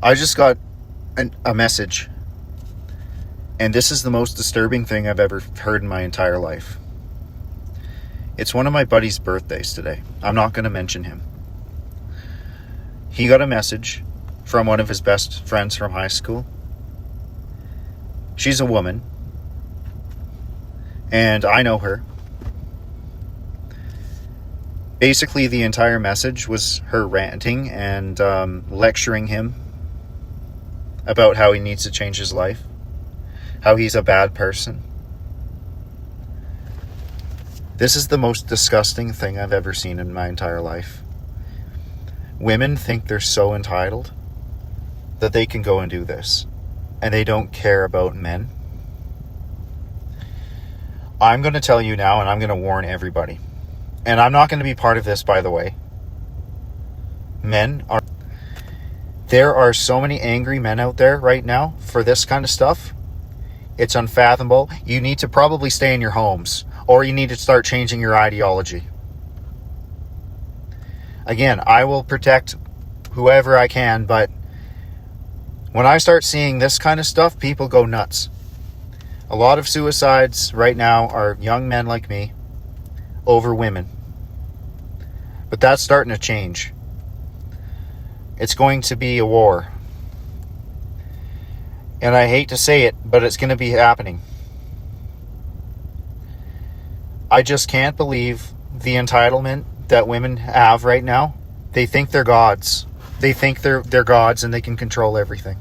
I just got a message, and this is the most disturbing thing I've ever heard in my entire life. It's one of my buddy's birthdays today. I'm not going to mention him. He got a message from one of his best friends from high school. She's a woman, and I know her. Basically, the entire message was her ranting and lecturing him about how he needs to change his life, how he's a bad person. This is the most disgusting thing I've ever seen in my entire life. Women think they're so entitled that they can go and do this, and they don't care about men. I'm going to tell you now, and I'm going to warn everybody. And I'm not going to be part of this, by the way. There are so many angry men out there right now for this kind of stuff. It's unfathomable. You need to probably stay in your homes, or you need to start changing your ideology. Again, I will protect whoever I can, but when I start seeing this kind of stuff, people go nuts. A lot of suicides right now are young men like me over women. But that's starting to change. It's going to be a war. And I hate to say it, but it's going to be happening. I just can't believe the entitlement that women have right now. They think they're gods. They think they're gods and they can control everything.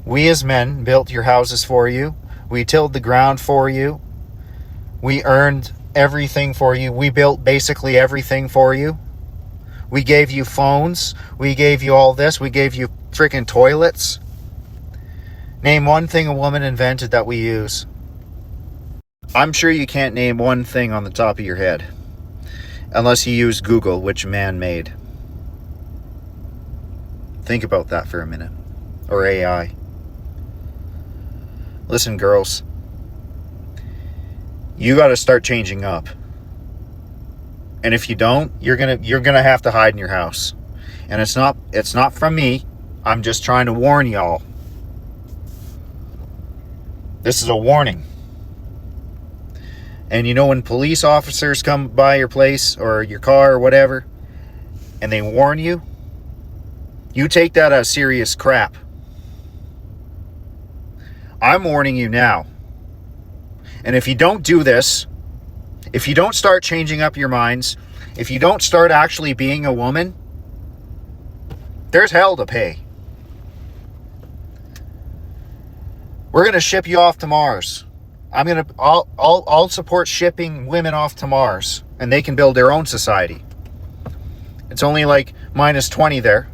We as men built your houses for you. We tilled the ground for you. We earned everything for you. We built basically everything for you. We gave you phones. We gave you all this. We gave you freaking toilets. Name one thing a woman invented that we use. I'm sure you can't name one thing on the top of your head. Unless you use Google, which man made. Think about that for a minute. Or AI. Listen, girls. You got to start changing up. And if you don't, you're gonna have to hide in your house. And it's not from me. I'm just trying to warn y'all. This is a warning. And you know, when police officers come by your place or your car or whatever, and they warn you, you take that as serious crap. I'm warning you now. And if you don't do this, if you don't start changing up your minds, if you don't start actually being a woman, there's hell to pay. We're going to ship you off to Mars. I'll support shipping women off to Mars, and they can build their own society. It's only like -20 there.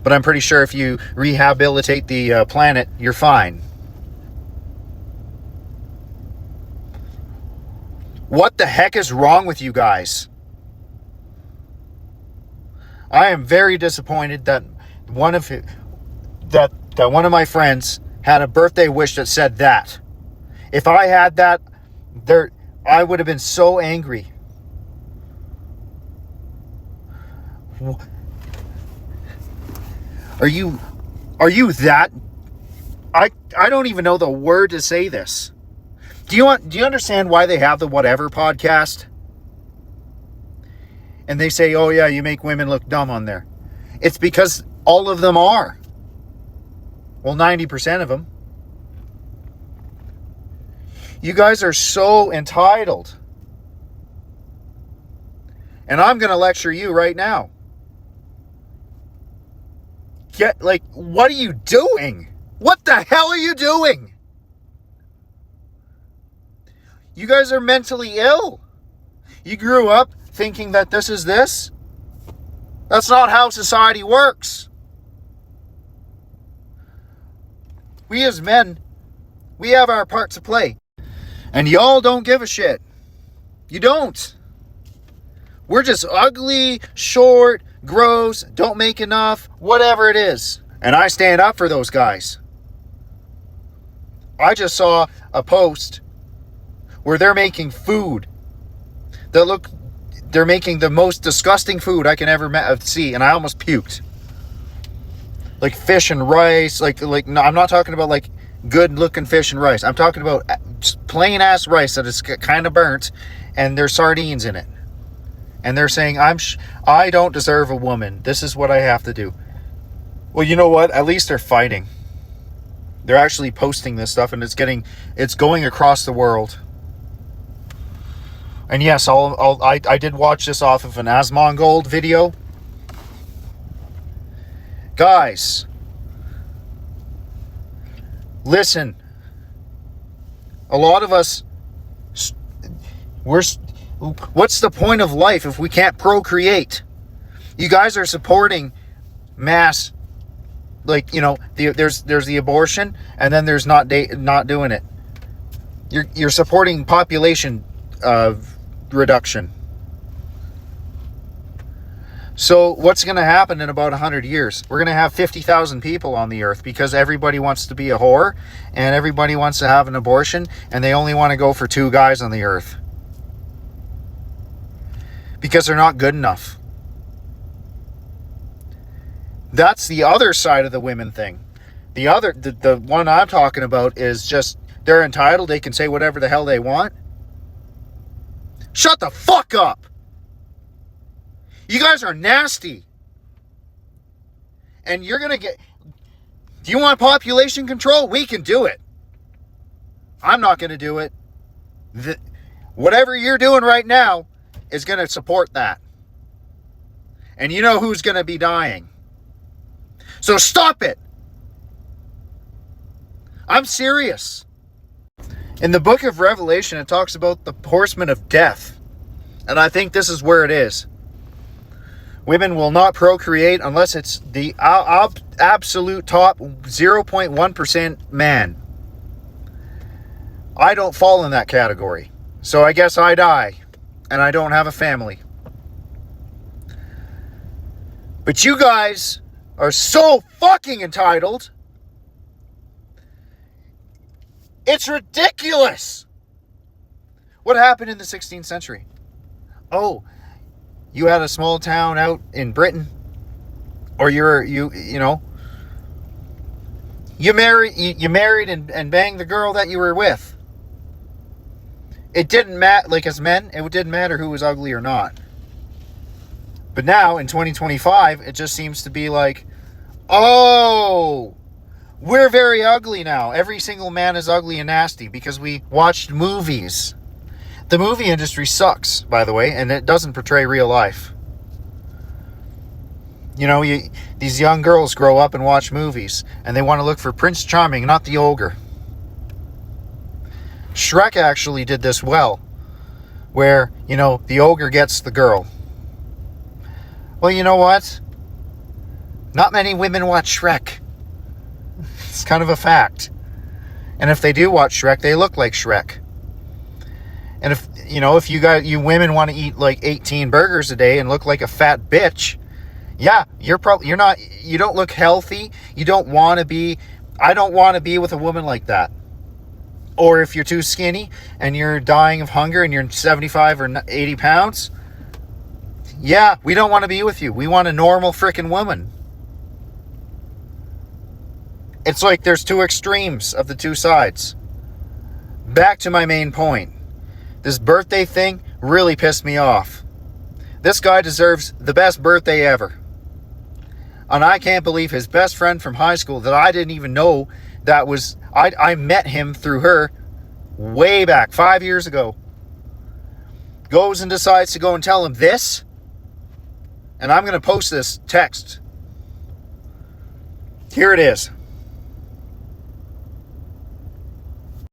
But I'm pretty sure if you rehabilitate the planet, you're fine. What the heck is wrong with you guys? I am very disappointed that one of my friends had a birthday wish that said that. If I had that, I would have been so angry. Are you that? I don't even know the word to say this. Do you understand why they have the Whatever podcast? And they say, oh yeah, you make women look dumb on there. It's because all of them are. Well, 90% of them. You guys are so entitled. And I'm going to lecture you right now. What are you doing? What the hell are you doing? You guys are mentally ill. You grew up thinking that this is this. That's not how society works. We as men, we have our part to play. And y'all don't give a shit. You don't. We're just ugly, short, gross, don't make enough, whatever it is. And I stand up for those guys. I just saw a post where they're making food they're making the most disgusting food I can ever see, and I almost puked. like fish and rice, no, I'm not talking about like good looking fish and rice. I'm talking about just plain ass rice that is kind of burnt and there's sardines in it. And they're saying, I don't deserve a woman. This is what I have to do. Well, you know what? At least they're fighting. They're actually posting this stuff, and it's going across the world. And yes, I did watch this off of an Asmongold video. Guys, listen. A lot of us, what's the point of life if we can't procreate? You guys are supporting mass, like, you know, there's the abortion, and then there's not doing it. You're supporting population reduction. So what's going to happen in about 100 years? We're going to have 50,000 people on the earth because everybody wants to be a whore and everybody wants to have an abortion, and they only want to go for 2 guys on the earth because they're not good enough. That's the other side of the women thing. The one I'm talking about is just they're entitled. They can say whatever the hell they want. Shut the fuck up. You guys are nasty. And you're going to get... Do you want population control? We can do it. I'm not going to do it. Whatever you're doing right now is going to support that. And you know who's going to be dying. So stop it. I'm serious. In the book of Revelation, it talks about the horsemen of death. And I think this is where it is. Women will not procreate unless it's the absolute top 0.1% man. I don't fall in that category. So I guess I die. And I don't have a family. But you guys are so fucking entitled. It's ridiculous. What happened in the 16th century? Oh, you had a small town out in Britain, or you married and banged the girl that you were with. It didn't matter, like as men, it didn't matter who was ugly or not. But now in 2025, it just seems to be like, oh, we're very ugly now. Every single man is ugly and nasty because we watched movies. The movie industry sucks, by the way, and it doesn't portray real life. You know, these young girls grow up and watch movies, and they want to look for Prince Charming, not the ogre. Shrek actually did this well, where, you know, the ogre gets the girl. Well, you know what? Not many women watch Shrek. It's kind of a fact. And if they do watch Shrek, they look like Shrek. And if you women want to eat like 18 burgers a day and look like a fat bitch, yeah, you don't look healthy. You don't want to be, I don't want to be with a woman like that. Or if you're too skinny and you're dying of hunger and you're 75 or 80 pounds, yeah, we don't want to be with you. We want a normal freaking woman. It's like there's 2 extremes of the 2 sides. Back to my main point. This birthday thing really pissed me off. This guy deserves the best birthday ever. And I can't believe his best friend from high school that I didn't even know I met him through her way back 5 years ago. Goes and decides to go and tell him this. And I'm going to post this text. Here it is.